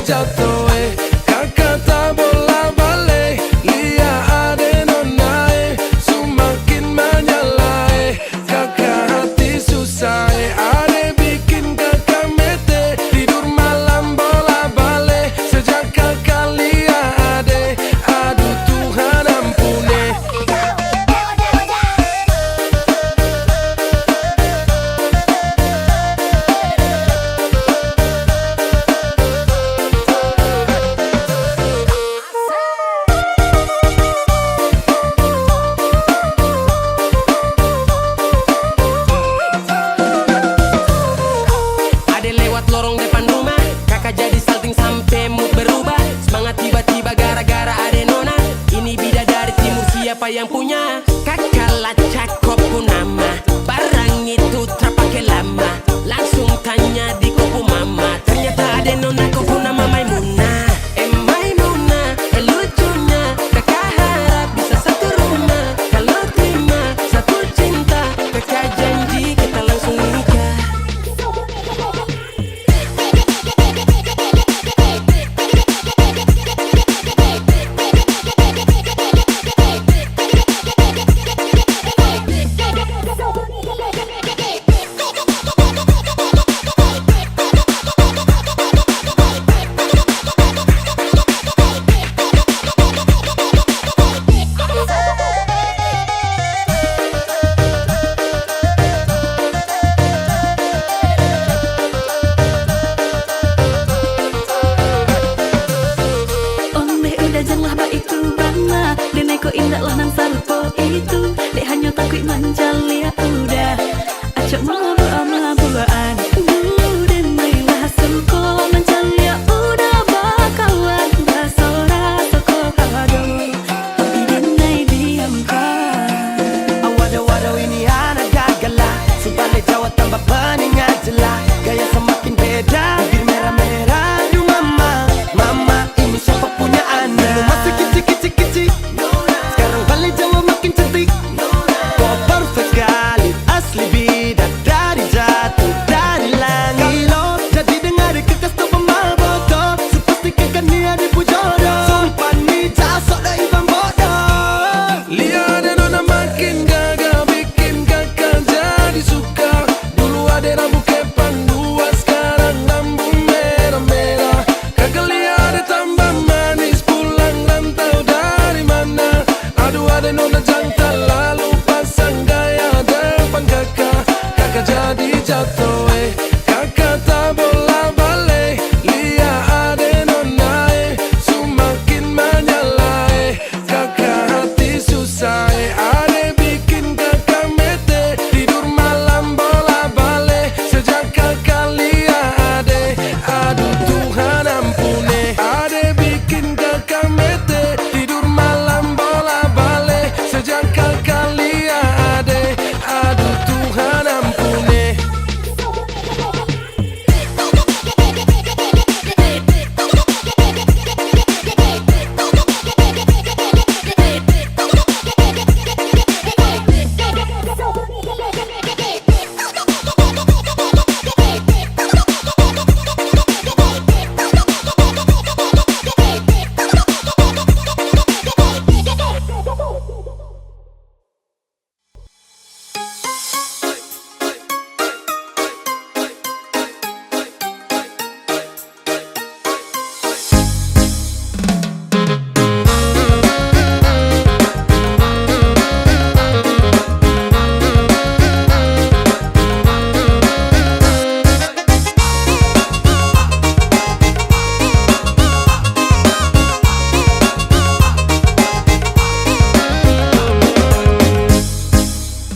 jatuh kakak tak bola balik. Lihat ade nona semakin menyala kakak hati susah ade bikin kakak mete. Tidur malam bola balik sejak kakak lihat ade. Aduh Tuhan ampuni. Lorong depan rumah, kakak jadi salting sampai mood berubah. Semangat tiba-tiba gara-gara ade nona. Ini bidadari timur siapa yang punya? Kakak lacak kopu nama, barang itu terpakai lama. Langsung tanya di kopu mama, ternyata ade nona kopu nama Maimunah. Maimunah, lucunya kakak harap bisa satu rumah. Kalau terima satu cinta, kakak janji kita langsung nikah. Janganlah ba itu bana Denai ko indah lah nang sarupo itu Dek hanya takut menjali ya udah Acok mabu-mabuan Denai lah suko menjali ya udah bakawan Basora toko hado Tapi denai diamkan Waduh ini anak gagala Sebalik Jawa tambah peningat jelas. Gaya semakin beda, bibir merah-merah. Aduh mama, mama ini siapa punya anak? Masih kicik-kicik-kicik, sekarang balik Jawa makin cantik. Kok perfect sekali, asli bidadari jatuh dari langit. Kalau jadi dengar kekas tuh pemal bodoh, sepastikan dia dipujodoh. Sumpah nih jasok dah ibang bodoh. Lihat ada nona makin gagal, bikin kakak jadi suka. Dulu ada rambut kepang dua, sekarang rambut merah-merah. Kakak lihat ada tambah manis, pulang rantau dari mana? Aduh ada nona jantan, lalu pasang gaya depan kakak. Kakak jadi jatuh kakak tak bola balik. Lihat ada nona semakin menyala kakak hati susah ade bikin kakak mete. Tidur malam bola balik sejak kakak lihat ade. Aduh Tuhan ampuni. Ade bikin kakak mete. Tidur malam bola balik sejak kakak lihat ade. Aduh Tuhan ampuni.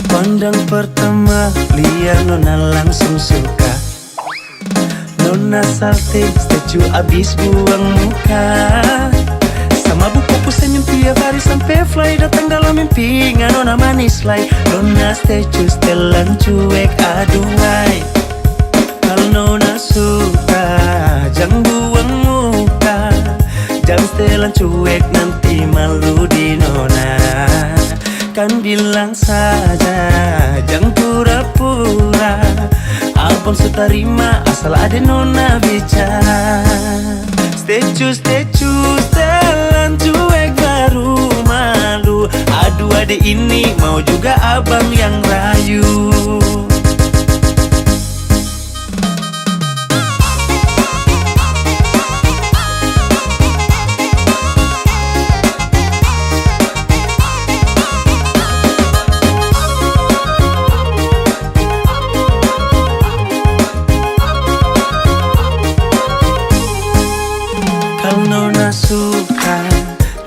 Pandang pertama lihat nona langsung suka. Nona salting statue abis buang muka. Sama buku senyum tiap hari sampai fly. Datang dalam mimpi nona manis lay. Nona statue setelan cuek aduhai. Kalau nona suka jangan buang muka. Jangan setelan cuek nanti malu di nona. Kan bilang saja jangan pura-pura. Abang suka terima asal ada nona bicara. Statue, setelan cuek baru malu. Aduh adik ini mau juga abang yang rayu. Kalau nona suka,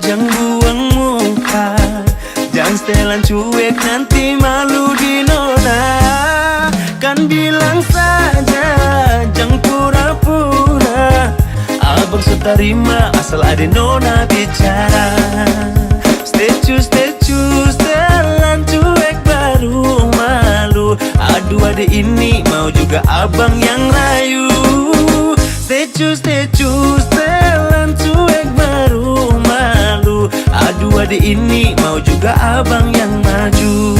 jangan buang muka. Jangan setelan cuek nanti malu di nona. Kan bilang saja, jangan pura-pura. Abang sudah terima asal ada nona bicara. Statue, setelan cuek baru malu. Aduh adik ini mau juga abang yang rayu. Statue, setelan cuek baru malu. Aduh adik ini mau juga abang yang maju.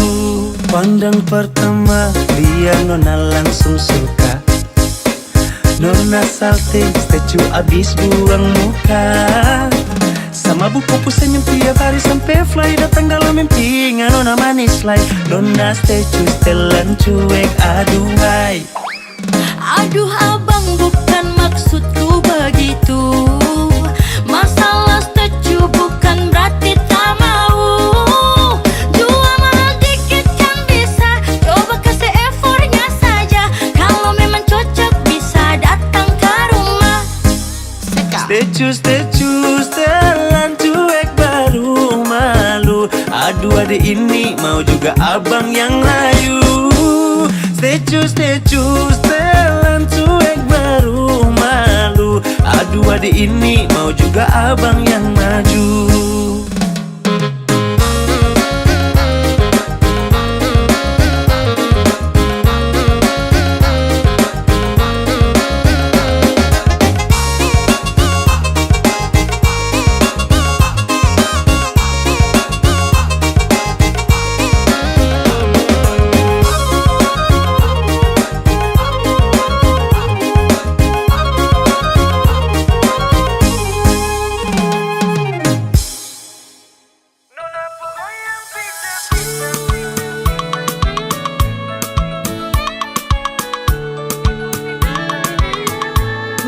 Pandang pertama dia nona langsung suka. Nona salting, statue abis buang muka. Sama buku senyum tiap hari sampai fly. Datang dalam mimpi nona manis like. Nona statue setelan cuek aduhai. Aduh abang bukan maksudku begitu. Masalah statue bukan berarti tak mau. Jual mahal dikit kan bisa. Coba kasih effortnya saja. Kalau memang cocok bisa datang ke rumah. Statue, setelan cuek baru malu. Aduh adik ini mau juga abang yang rayu. Statue, setelan cuek baru malu. Aduh adik ini mau juga abang yang maju.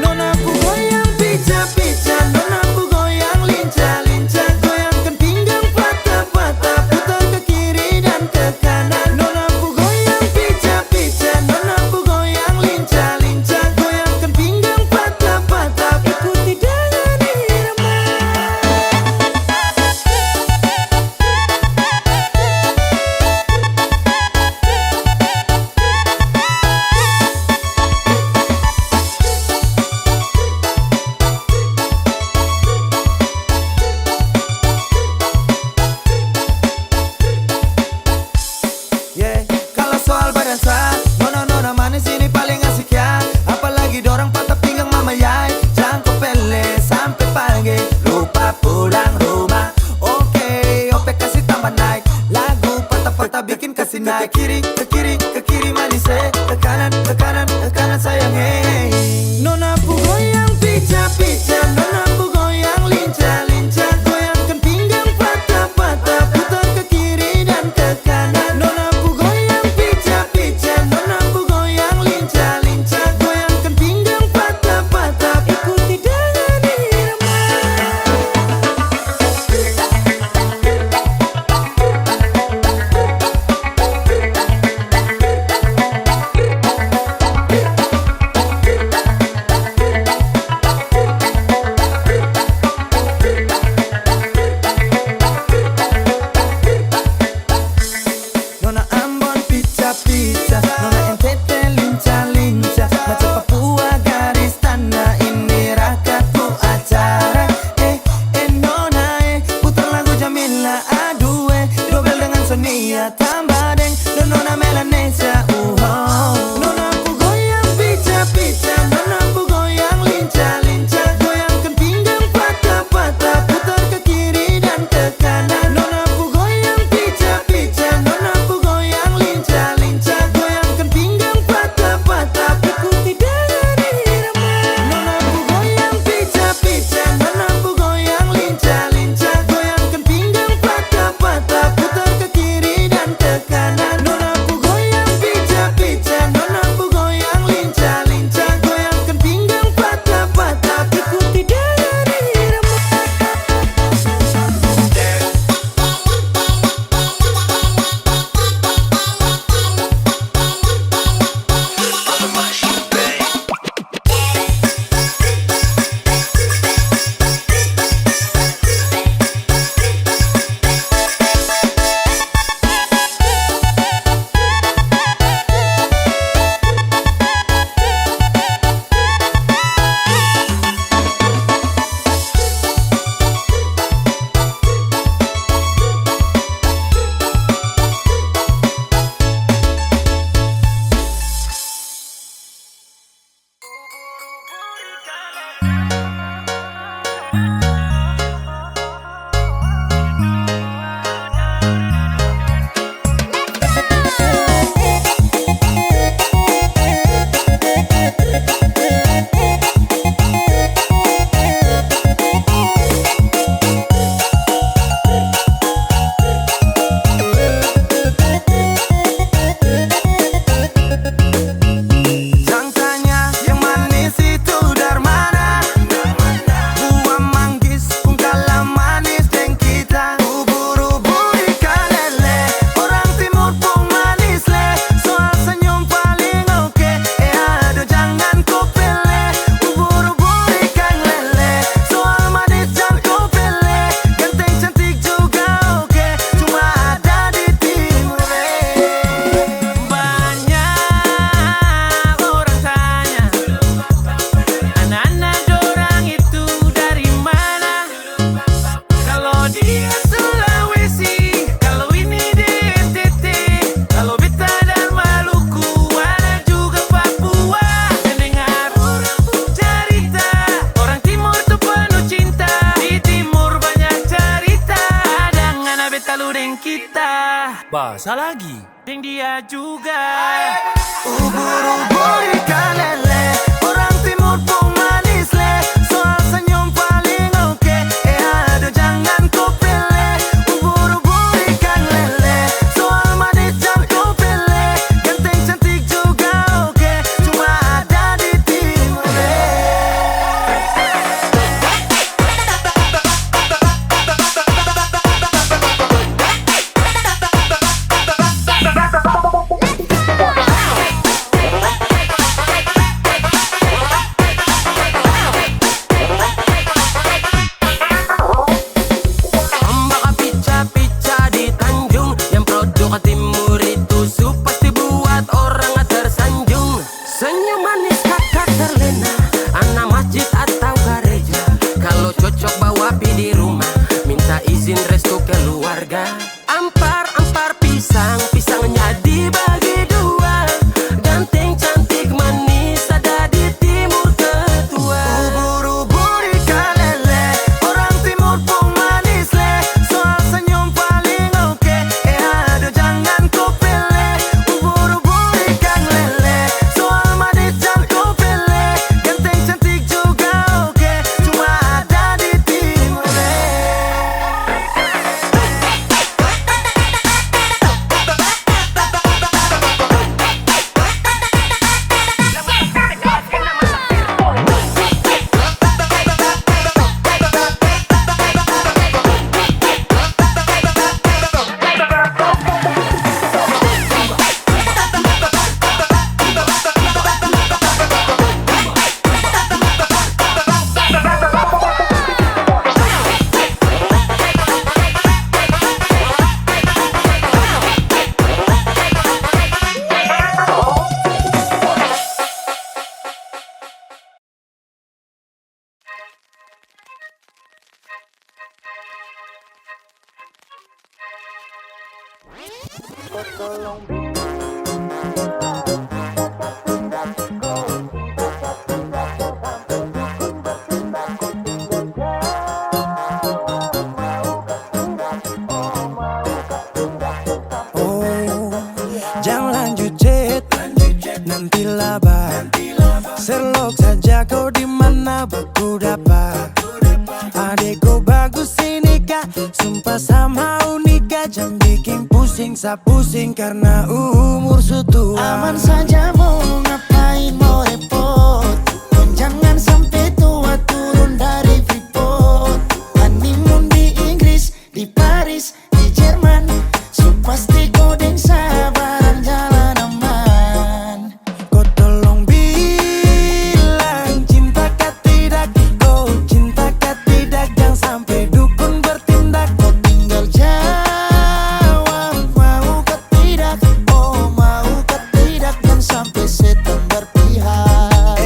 Nona ku goyang pica-pica, nona ku goyang lincah-lincah. Goyangkan pinggang patah-patah, putar ke kiri dan ke kanan. Nona ku goyang pica-pica, nona ku goyang lincah-lincah. Goyangkan pinggang patah-patah, ikuti dengan irama. Yeah, kalau soal badan sah, nona manis ini paling asik ya. Apalagi dorang patah pinggang mama yai. Jangkau pele sampai pagi, lupa pulang rumah. Oke, ope kasih tambah naik. Lagu patah-patah bikin kasih naik. Ke kiri manis ke kanan sayang Nona ku goyang pica-pica, nona ku goyang lincah-lincah. Goyangkan pinggang patah-patah, putar ke kiri dan ke kanan. Nona ku goyang pica-pica, nona ku goyang lincah-lincah. Goyangkan pinggang patah-patah, ikuti dengan irama. selalu deng kita. Basah lagi. Deng dia juga. Ubur-ubur ikan lele, orang timur pun manis le. Soal senyum paling oke, aduh jangan kau pilih. Ubur-ubur ikan lele, soal manis jangan kau pilih. Ganteng cantik juga oke, cuma ada di timur le. Ampar-ampar pisang, pisangnya dibagi dua. Ganteng cantik manis ada di timur ketua. Ubur-ubur ikan lele, orang timur pun manis le. Soal senyum paling oke, aduh jangan kau pilih. Ubur-ubur ikan lele, soal manis jangan kau pilih. Ganteng cantik juga oke, cuma ada di timur le. Jangan lanjut chat, nanti laba. Serlok saja kau di mana baku dapat. Adekku bagus ini kak, sumpah sama unika. Jangan bikin pusing, pusing karena umur sutua. Aman saja mau ngapain mau repot. Jangan sampai tua turun dari Freeport. Honeymoon di Inggris, di Paris, di Jerman. So pasti kau deng sabaran jalan aman. Kau tolong bilang cinta kah tidak. Kau cinta kah tidak. Jangan sampai dukun bertindak. Kau tinggal jawab mau kah tidak. Oh mau kah tidak. Jangan sampai setan berpihak.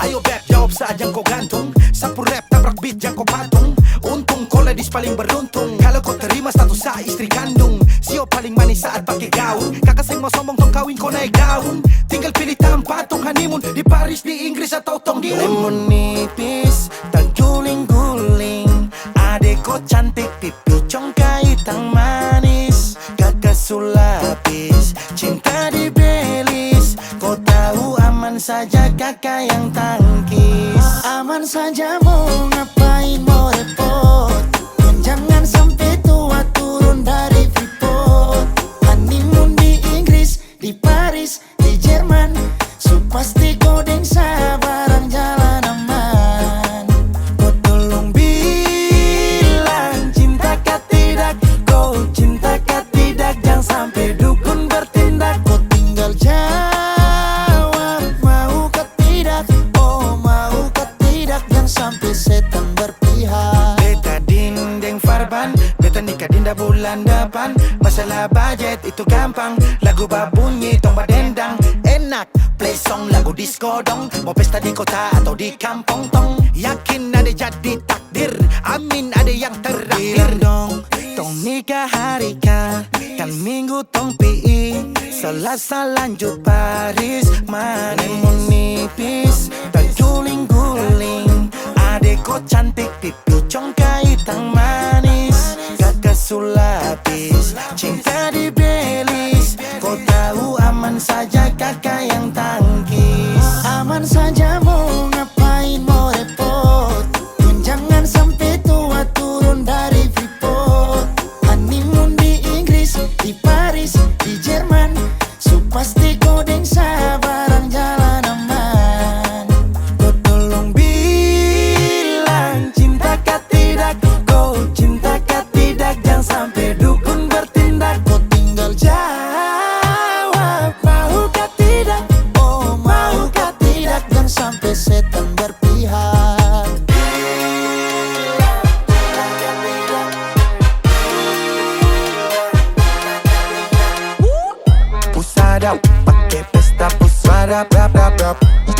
Ayo beb jawab saja kau gantung. Sapu rap tabrak beat jangan kau patung. Untung kau ladies paling beruntung. Kalau kau terima status saya istri kandung. Sio paling manis saat pakai gaun. Kakak seng mau sombong tong kawin kau naik daun. Tinggal pilih tempat tong honeymoon. Di Paris, di Inggris atau tong di Lemon nipis, terguling-guling. Adek kau cantik, pipi congkai tang manis. Kakak sulapis, cinta di Belis. Kau tahu aman saja kakak yang tangkis. Aman saja mau ngapain mau repot. Jangan sampai tua turun dari Freeport. Honeymoon di Inggris, di Paris, di Jerman. So pasti kau deng sabaran jalan aman. Kau tolong bilang cinta kah tidak. Kau cinta kah tidak. Jangan sampai dukun bertindak. Kau tinggal jawab mau kah tidak. Oh mau kah tidak. Jangan sampai setan berpihak. Beta dinding farban, beta nikah dinda bulan depan. Masalah budget itu gampang. Lagu babunyi tong badendang. Enak play song lagu disco dong. Mau pesta di kota atau di kampung tong. Yakin ada jadi takdir, amin ada yang terakhir dong. Tong nikah hari kan minggu tong PI. Selasa lanjut Paris, honeymoon nipis, terguling-guling. Adek kau cantik, pipi congkai tang manis. Kakak sulapis, Cinta di Belis, kau tahu aman saja kakak yang tangkis. Aman saja mau ngapain mau repot, jangan sampai tua turun dari Freeport. Honeymoon di Inggris, di Paris, di Jerman, so pasti kodeng sabarang jalan aman. Kau tolong bilang cinta kah tidak, kau cinta kah tidak, jangan sampai dukun bertindak. Kau tinggal jawab mau kah tidak, oh mau kah tidak, jangan sampai setan berpihak. Pusada, pakai pesta pusada, rap rap rap.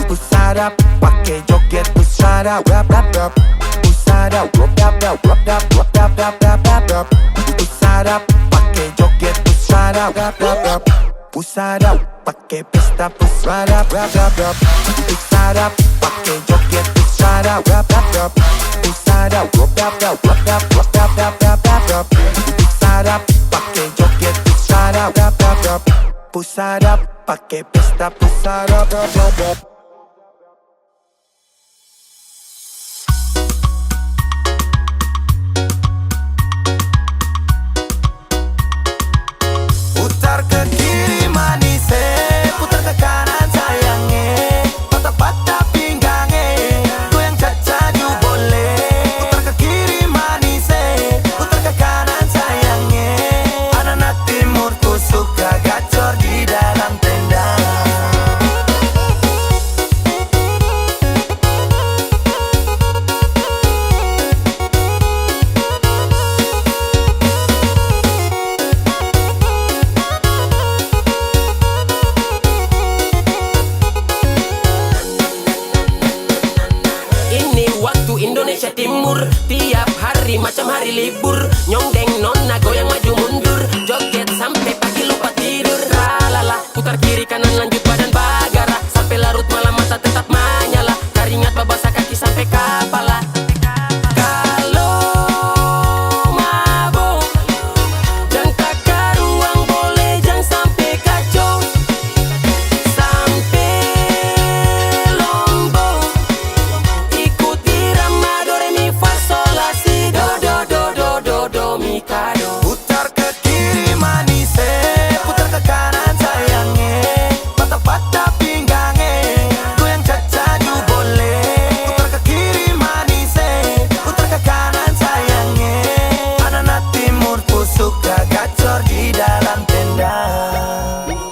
Pusada, pakai joget pusada, rap rap rap. Pusada, rap rap rap rap rap rap rap rap rap rap. Pusada, pakai joget pusada, rap rap rap. Pusada, pakai pesta pusada, rap rap rap. Pusada, pakai joget pusada, rap rap rap. Pusada, rap rap rap rap rap rap rap rap rap rap. Pusada, pakai joget pusada, rap rap rap. Pusada, pakai pesta pusada, rap rap rap. Putar ke kiri manis, putar ke kanan sayangnya, patah-patah pinggangnya, goyang cacaju boleh. Putar ke kiri manis, putar ke kanan sayangnya, anak-anak timur tuh suka gacor di dalam tenda. Ini waktu Indonesia Timur, tiap hari macam hari libur. Nyongdeng nona goyang maju mundur, joget sampai pagi lupa tidur. Lalala, putar kiri kanan lanjut badan bagara, sampai larut malam mata tetap menyala. Keringat babasa kaki sampai kepala. Kalau mabok dan tak karuang boleh jangan sampai kacau. Sampai Lombok ikut irama do re mi fa sol la si do do do do do do mi ka do. Putar ke kiri manis, putar ke kanan sayangnya, patah-patah pinggangnya, goyang cacaju boleh. Putar ke kiri manis, putar ke kanan sayangnya, anak-anak timur tuh suka gacor di dalam tenda.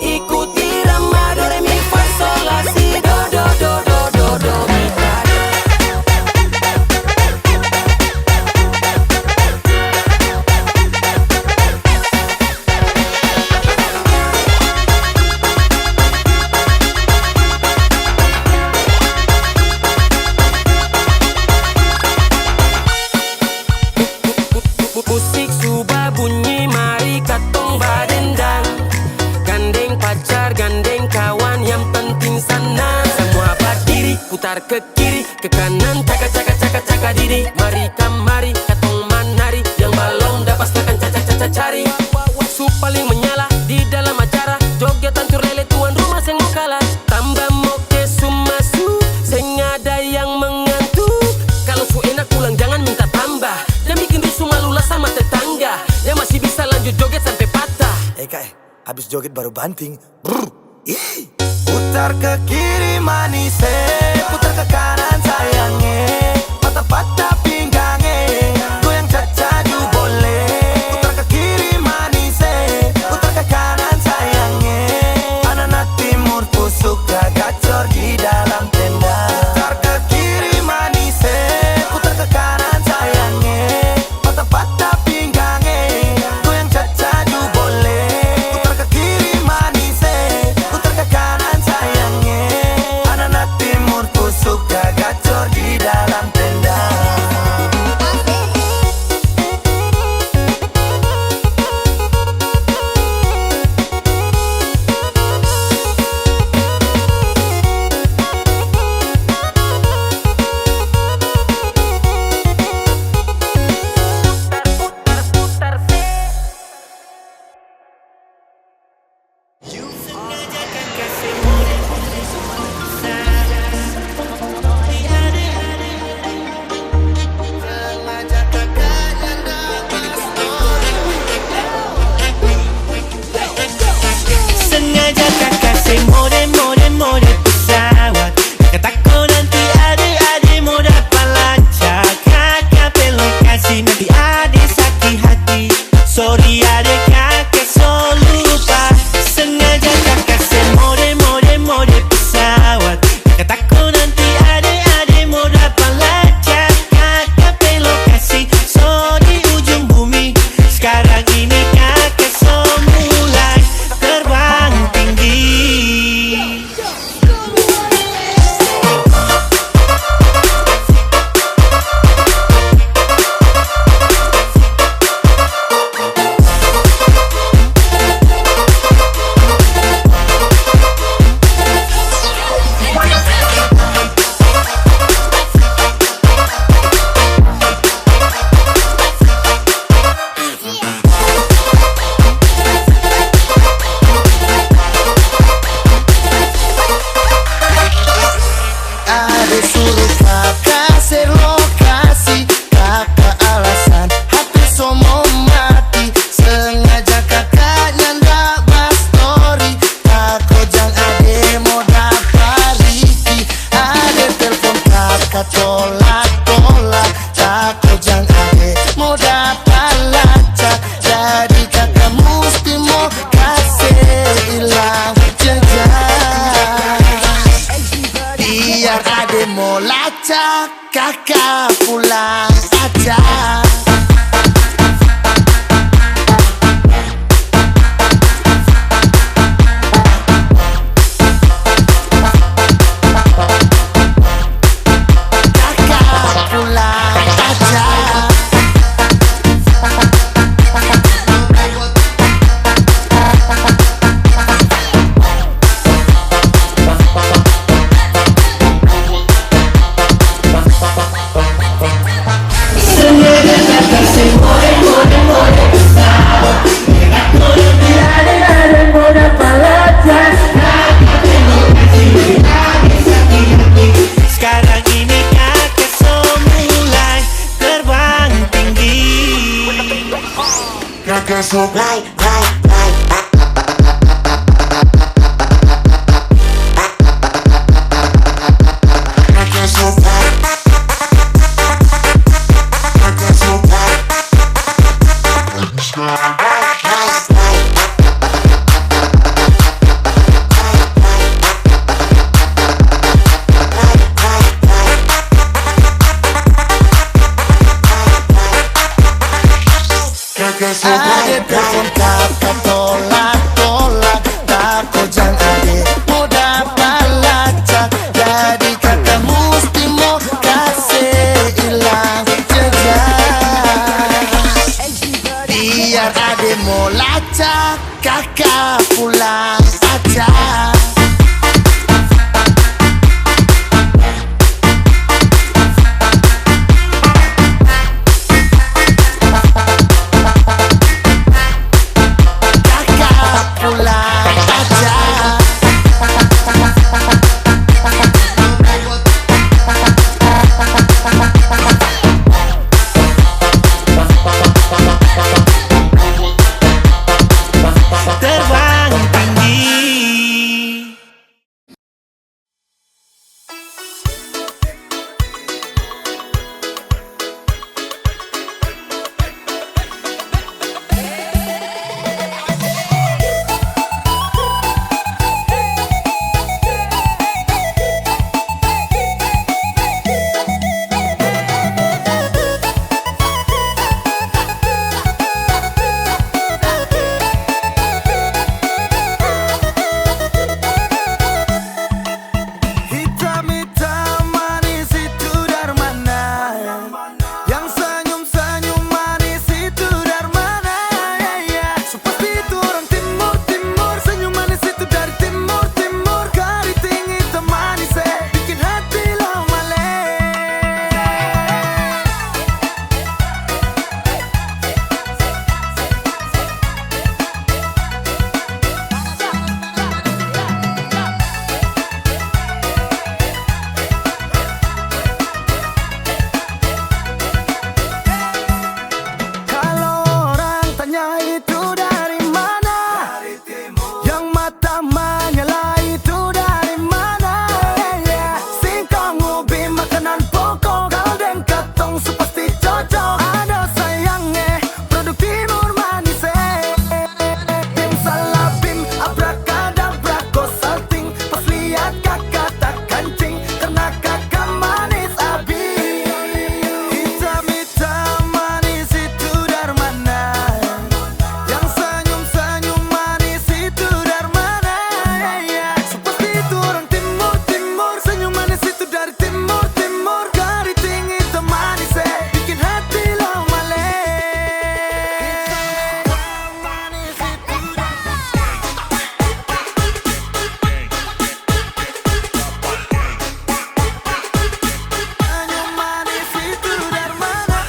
Ikut irama do re mi fa sol la si do do do do do do mi ka do. Musik sudah bunyi, mari katong badendang. Gandeng pacar, gandeng kawan, yang penting senang. Semua berdiri, putar ke kiri, ke kanan, caka caka caka caka diri. Mari kamari, katong manari, yang balong dapat makan caca caca cari. Su paling menyala di dalam acara, jogetan turele tuan rumah seng mau kalah. Tambah moke sumasu, seng ada yang mengantuk. Kalau su enak pulang jangan minta tambah, dan bikin rusuh malulah sama tetangga. Yang masih bisa lanjut joget sampai patah. Kak, habis joget baru banting. Brr. Ih. Putar ke kiri manis, putar ke kanan sayangnya, patah-patah pinggangnya, goyang cacaju boleh. Putar ke kiri manis, putar ke kanan sayangnya, anak-anak timur tuh suka gacor di dalam tenda. Putar ke kiri manis, putar ke kanan sayangnya, patah-patah pinggangnya, goyang cacaju boleh. Putar ke kiri manis, putar ke kanan sayangnya, anak-anak timur tuh Kakak so right. Kakak so right. Kakak so right. Ade telepon kakak tolak takut jangan ade mudah pelacak. Jadi kakak mesti mau kasih hilang jejak. Biar ade mau lacak kakak pulang aja. Terbang tinggi. Hitam-hitam manis itu dari mana? Yang senyum-senyum manis itu dari mana? So pasti itu orang timur. Senyum manis itu dari timur. Keriting hitam manis bikin hati lo melek. Kalau orang tanya itu dari mana? Yang mata menyala itu dari mana? Singkong ubi makanan pokok, kalden katong sepasti cocok. Ada sayangnya produk timur manis. Bim salabim abrakadabra kau salting. Pas lihat kakak tak kancing karena kakak manis abis. Hitam-hitam manis itu dari mana? Yang senyum-senyum manis itu dari mana? So pasti itu orang timur. Senyum manis itu dari timur. Keriting hitam manis bikin hati lo melek. Manis itu senyum manis itu dari mana?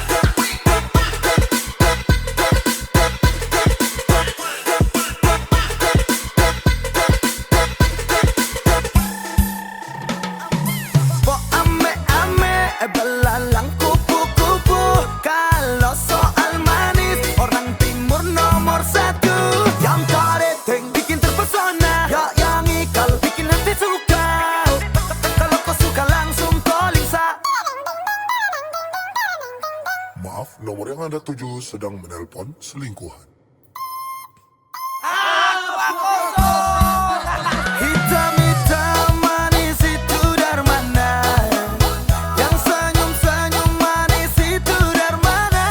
Po ame-ame belalang kupu-kupu. Kalau soal manis orang timur nomor satu. Yang keriting bikin terpesona, yang ikal bikin hati suka. Kalau kau suka langsung calling sa. Maaf, nomor yang Anda tuju sedang menelpon selingkuhan. Hitam-hitam manis itu dari mana? Yang senyum-senyum manis itu dari mana?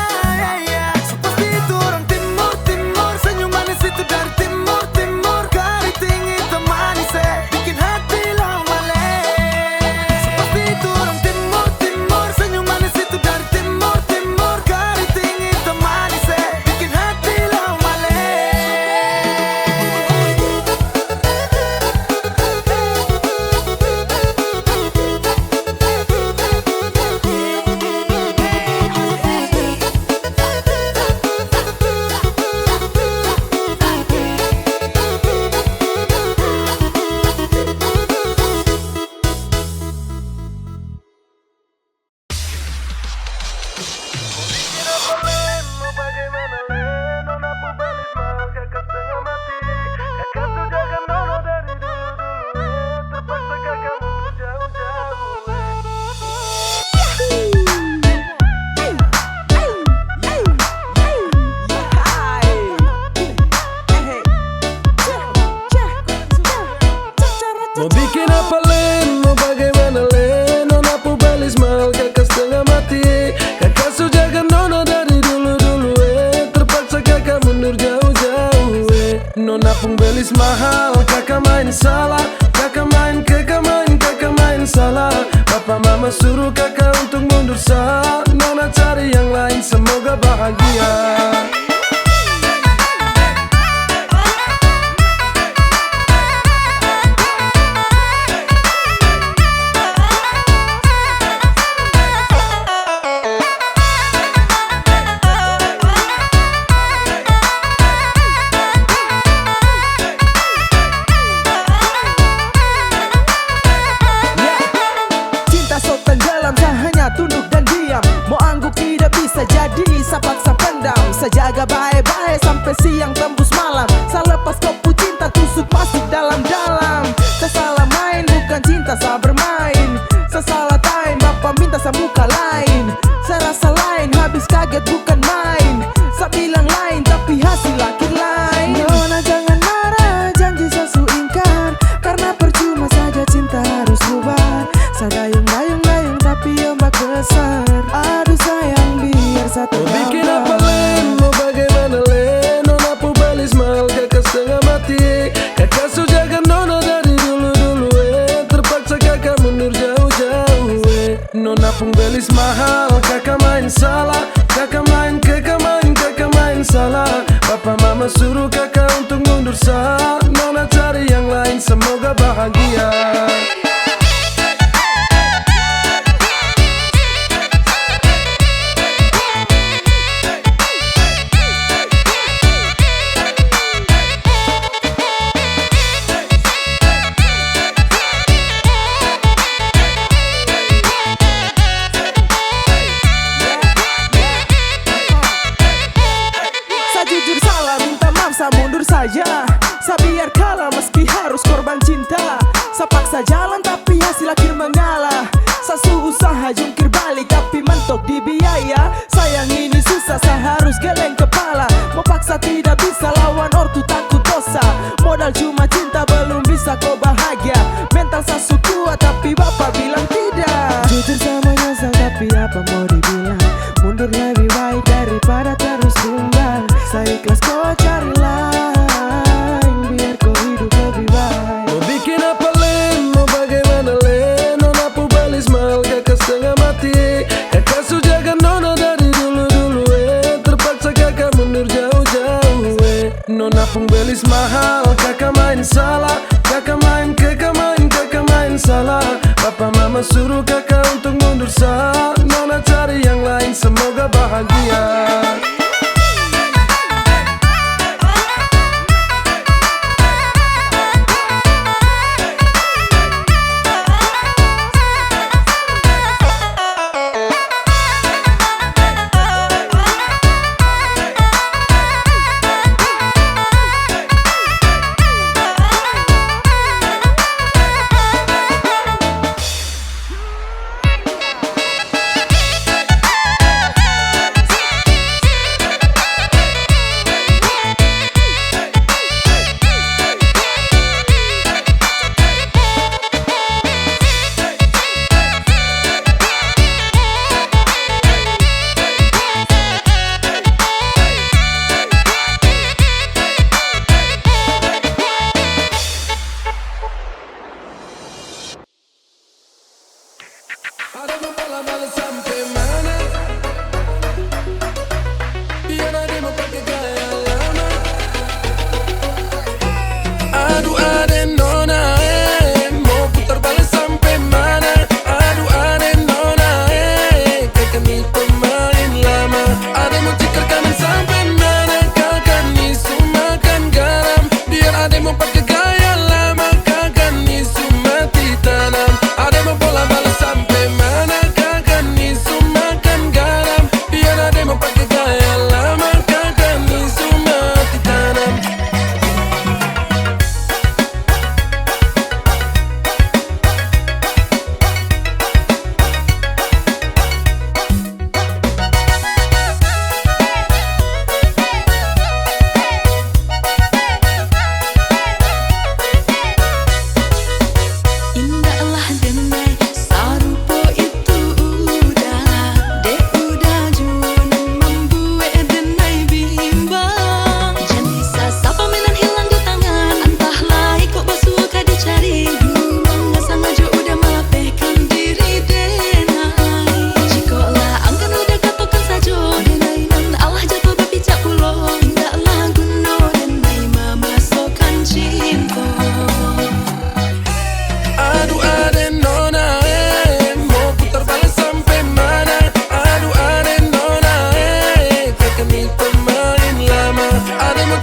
So pasti itu orang timur. Senyum manis itu dari timur. Keriting hitam manis bikin hati lo melek. So pasti itu orang timur. Senyum manis itu dari timur. Keriting hitam manis bikin hati lo belis mahal, kakak main salah. Kakak main salah. Papa mama suruh kakak untuk mundur sah. Nona cari yang lain, semoga bahagia. Tunduk dan diam, mau angguk tidak bisa jadi, saya paksa pendam. Saya jaga baik-baik sampai siang tembus malam. Saya lepas kopu cinta tusuk masuk dalam-dalam. Saya salah main bukan cinta saya bermain. Saya salah time bapak minta saya muka lain. Saya rasa lain habis kaget bukan main. Saya bilang lain tapi hasil akhir lain. Nona jangan marah, janji saya su ingkar. Karena percuma saja cinta harus bubar. Saya dayung-dayung tapi ombak besar. Aduh sayang biar satu mau bikin apa len, mau bagaimana len. Nona pu belis mahal, kakak setengah mati. Kakak su jaga nona dari dulu-dulu terpaksa kakak mundur jauh-jauh Nona pun belis mahal, kakak main salah. Kakak main salah. Papa mama suruh kakak untuk mundur sah. Nona cari yang lain, semoga bahagia. Jujur salah, minta maaf, saya mundur saja. Saya biar kalah meski harus korban cinta. Saya paksa jalan tapi hasil akhir mengalah. Saya usaha jungkir balik tapi mentok di biaya. Sayang ini susah, saya harus geleng kepala. Mau paksa tidak bisa, lawan ortu takut dosa. Modal cuma cinta belum bisa kau bahagia. Mental saya kuat tapi bapak bilang tidak. Jujur sama nyesal tapi apa mau dibilang. Mundur lebih baik daripada terus tunggal. Saya ikhlas kau cari lain, biar kau hidup lebih baik. Mau bikin apa len, mau bagaimana len. Nona pu belis mahal, kakak setengah mati. Kakak su jaga nona dari dulu-dulu terpaksa kakak mundur jauh-jauh Nona pun belis mahal, kakak main salah. Kakak main salah. Papa mama suruh kakak untuk mundur sah. Nona cari yang lain, semoga bahagia.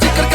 kerja